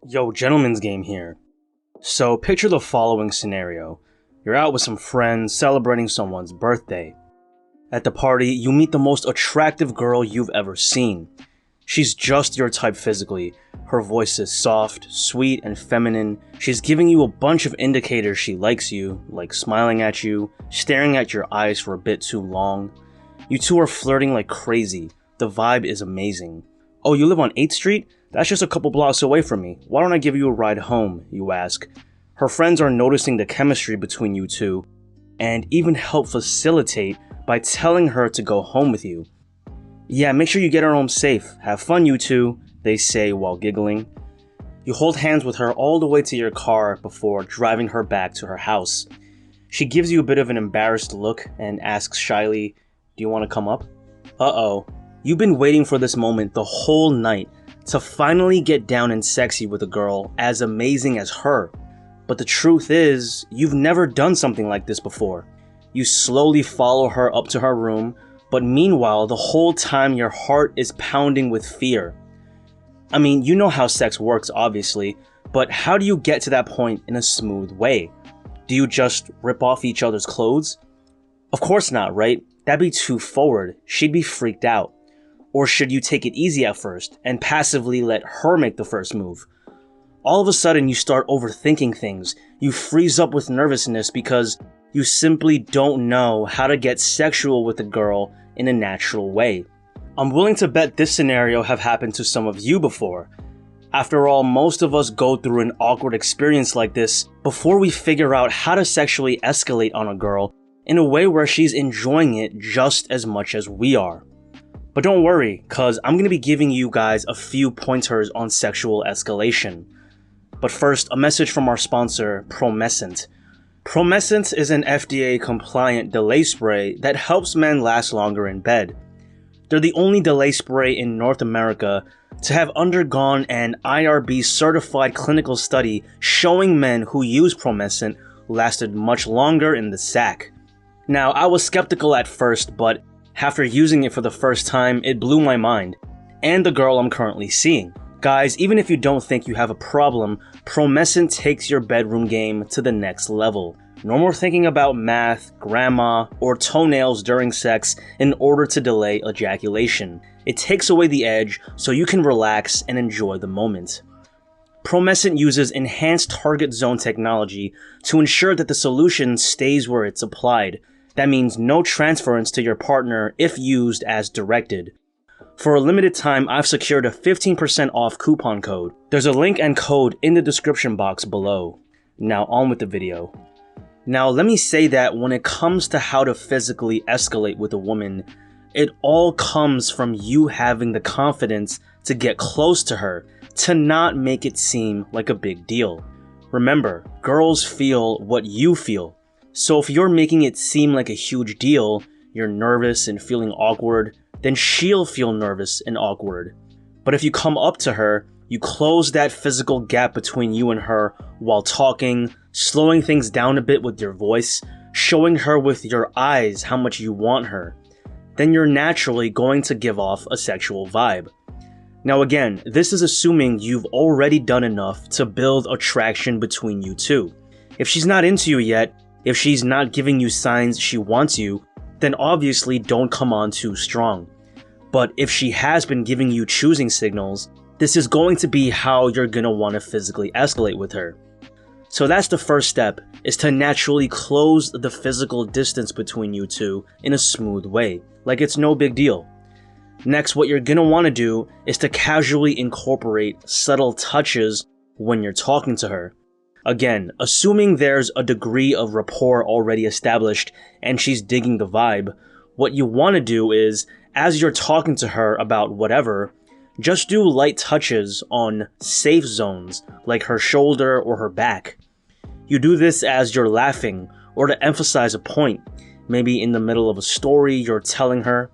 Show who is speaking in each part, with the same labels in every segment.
Speaker 1: Yo, gentleman's game here. So picture the following scenario. You're out with some friends celebrating someone's birthday. At the party, you meet the most attractive girl you've ever seen. She's just your type physically. Her voice is soft, sweet, and feminine. She's giving you a bunch of indicators she likes you, like smiling at you, staring at your eyes for a bit too long. You two are flirting like crazy. The vibe is amazing. Oh, you live on 8th Street? That's just a couple blocks away from me. Why don't I give you a ride home, you ask. Her friends are noticing the chemistry between you two, and even help facilitate by telling her to go home with you. Yeah, make sure you get her home safe. Have fun, you two, they say while giggling. You hold hands with her all the way to your car before driving her back to her house. She gives you a bit of an embarrassed look and asks shyly, "Do you want to come up?" Uh-oh. You've been waiting for this moment the whole night to finally get down and sexy with a girl as amazing as her. But the truth is, you've never done something like this before. You slowly follow her up to her room, but meanwhile, the whole time your heart is pounding with fear. I mean, you know how sex works, obviously, but how do you get to that point in a smooth way? Do you just rip off each other's clothes? Of course not, right? That'd be too forward. She'd be freaked out. Or should you take it easy at first and passively let her make the first move? All of a sudden you start overthinking things. You freeze up with nervousness because you simply don't know how to get sexual with a girl in a natural way. I'm willing to bet this scenario have happened to some of you before. After all, most of us go through an awkward experience like this before we figure out how to sexually escalate on a girl in a way where she's enjoying it just as much as we are. But don't worry, cause I'm gonna be giving you guys a few pointers on sexual escalation. But first, a message from our sponsor, Promescent. Promescent is an FDA-compliant delay spray that helps men last longer in bed. They're the only delay spray in North America to have undergone an IRB-certified clinical study showing men who use Promescent lasted much longer in the sack. Now, I was skeptical at first, but after using it for the first time, it blew my mind, and the girl I'm currently seeing. Guys, even if you don't think you have a problem, Promescent takes your bedroom game to the next level. No more thinking about math, grandma, or toenails during sex in order to delay ejaculation. It takes away the edge so you can relax and enjoy the moment. Promescent uses enhanced target zone technology to ensure that the solution stays where it's applied. That means no transference to your partner if used as directed. For a limited time, I've secured a 15% off coupon code. There's a link and code in the description box below. Now on with the video. Now let me say that when it comes to how to physically escalate with a woman, it all comes from you having the confidence to get close to her, to not make it seem like a big deal. Remember, girls feel what you feel. So if you're making it seem like a huge deal, you're nervous and feeling awkward, then she'll feel nervous and awkward. But if you come up to her, you close that physical gap between you and her while talking, slowing things down a bit with your voice, showing her with your eyes how much you want her, then you're naturally going to give off a sexual vibe. Now again, this is assuming you've already done enough to build attraction between you two. If she's not into you yet, if she's not giving you signs she wants you, then obviously don't come on too strong. But if she has been giving you choosing signals, this is going to be how you're gonna want to physically escalate with her. So that's the first step, is to naturally close the physical distance between you two in a smooth way, like it's no big deal. Next, what you're gonna want to do is to casually incorporate subtle touches when you're talking to her. Again, assuming there's a degree of rapport already established and she's digging the vibe, what you want to do is, as you're talking to her about whatever, just do light touches on safe zones like her shoulder or her back. You do this as you're laughing or to emphasize a point, maybe in the middle of a story you're telling her.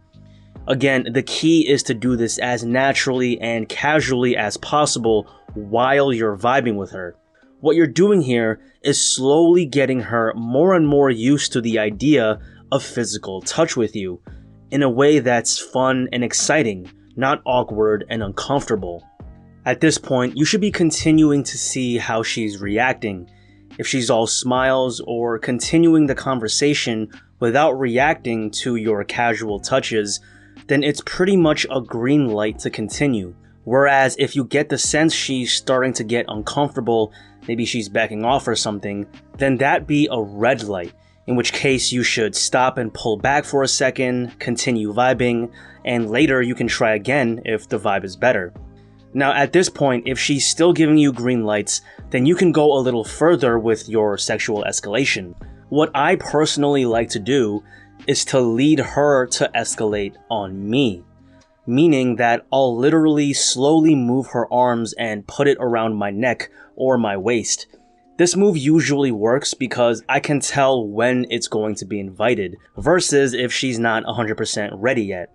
Speaker 1: Again, the key is to do this as naturally and casually as possible while you're vibing with her. What you're doing here is slowly getting her more and more used to the idea of physical touch with you in a way that's fun and exciting, not awkward and uncomfortable. At this point, you should be continuing to see how she's reacting. If she's all smiles or continuing the conversation without reacting to your casual touches, then it's pretty much a green light to continue. Whereas if you get the sense she's starting to get uncomfortable, maybe she's backing off or something, then that'd be a red light, in which case you should stop and pull back for a second, continue vibing, and later you can try again if the vibe is better. Now at this point, if she's still giving you green lights, then you can go a little further with your sexual escalation. What I personally like to do is to lead her to escalate on me. Meaning that I'll literally slowly move her arms and put it around my neck or my waist. This move usually works because I can tell when it's going to be invited, versus if she's not 100% ready yet.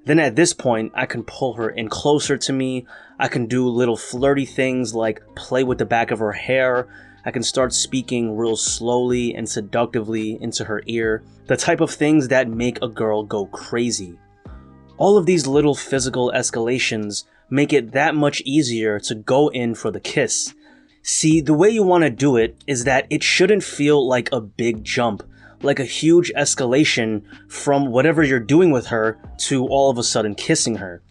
Speaker 1: Then at this point, I can pull her in closer to me, I can do little flirty things like play with the back of her hair, I can start speaking real slowly and seductively into her ear, the type of things that make a girl go crazy. All of these little physical escalations make it that much easier to go in for the kiss. See, the way you want to do it is that it shouldn't feel like a big jump, like a huge escalation from whatever you're doing with her to all of a sudden kissing her.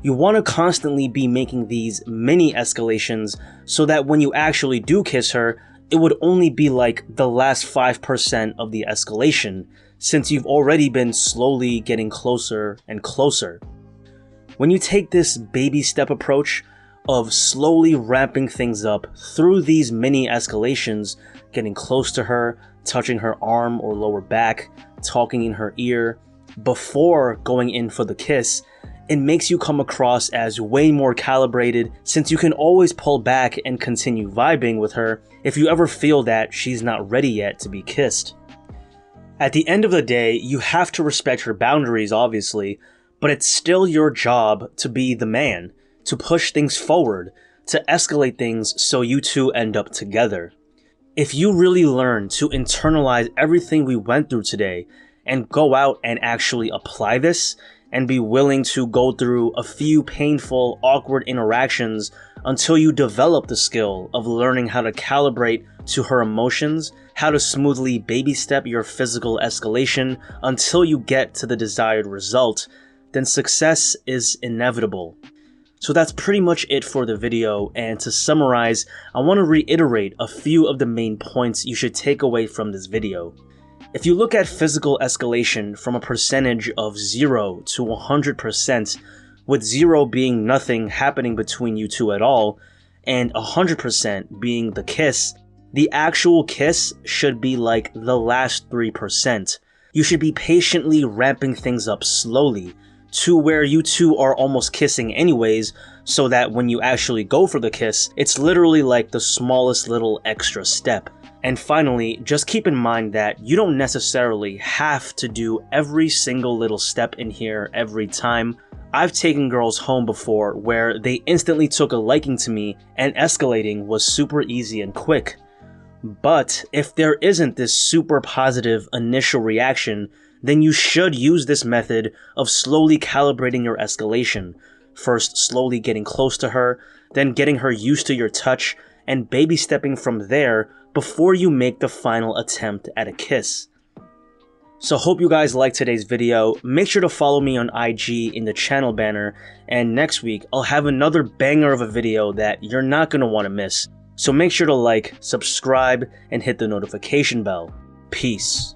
Speaker 1: You want to constantly be making these mini escalations so that when you actually do kiss her, it would only be like the last 5% of the escalation, since you've already been slowly getting closer and closer. When you take this baby step approach of slowly ramping things up through these mini escalations, getting close to her, touching her arm or lower back, talking in her ear, before going in for the kiss, it makes you come across as way more calibrated, since you can always pull back and continue vibing with her if you ever feel that she's not ready yet to be kissed. At the end of the day, you have to respect her boundaries, obviously, but it's still your job to be the man, to push things forward, to escalate things so you two end up together. If you really learn to internalize everything we went through today and go out and actually apply this, and be willing to go through a few painful, awkward interactions until you develop the skill of learning how to calibrate to her emotions, how to smoothly baby step your physical escalation until you get to the desired result, then success is inevitable. So that's pretty much it for the video, and to summarize, I want to reiterate a few of the main points you should take away from this video. If you look at physical escalation from a percentage of 0 to 100%, with 0 being nothing happening between you two at all, and 100% being the kiss, the actual kiss should be like the last 3%. You should be patiently ramping things up slowly, to where you two are almost kissing anyways, so that when you actually go for the kiss, it's literally like the smallest little extra step. And finally, just keep in mind that you don't necessarily have to do every single little step in here every time. I've taken girls home before where they instantly took a liking to me and escalating was super easy and quick. But if there isn't this super positive initial reaction, then you should use this method of slowly calibrating your escalation. First slowly getting close to her, then getting her used to your touch, and baby stepping from there before you make the final attempt at a kiss. So hope you guys liked today's video. Make sure to follow me on IG in the channel banner, and next week I'll have another banger of a video that you're not going to want to miss. So make sure to like, subscribe, and hit the notification bell. Peace.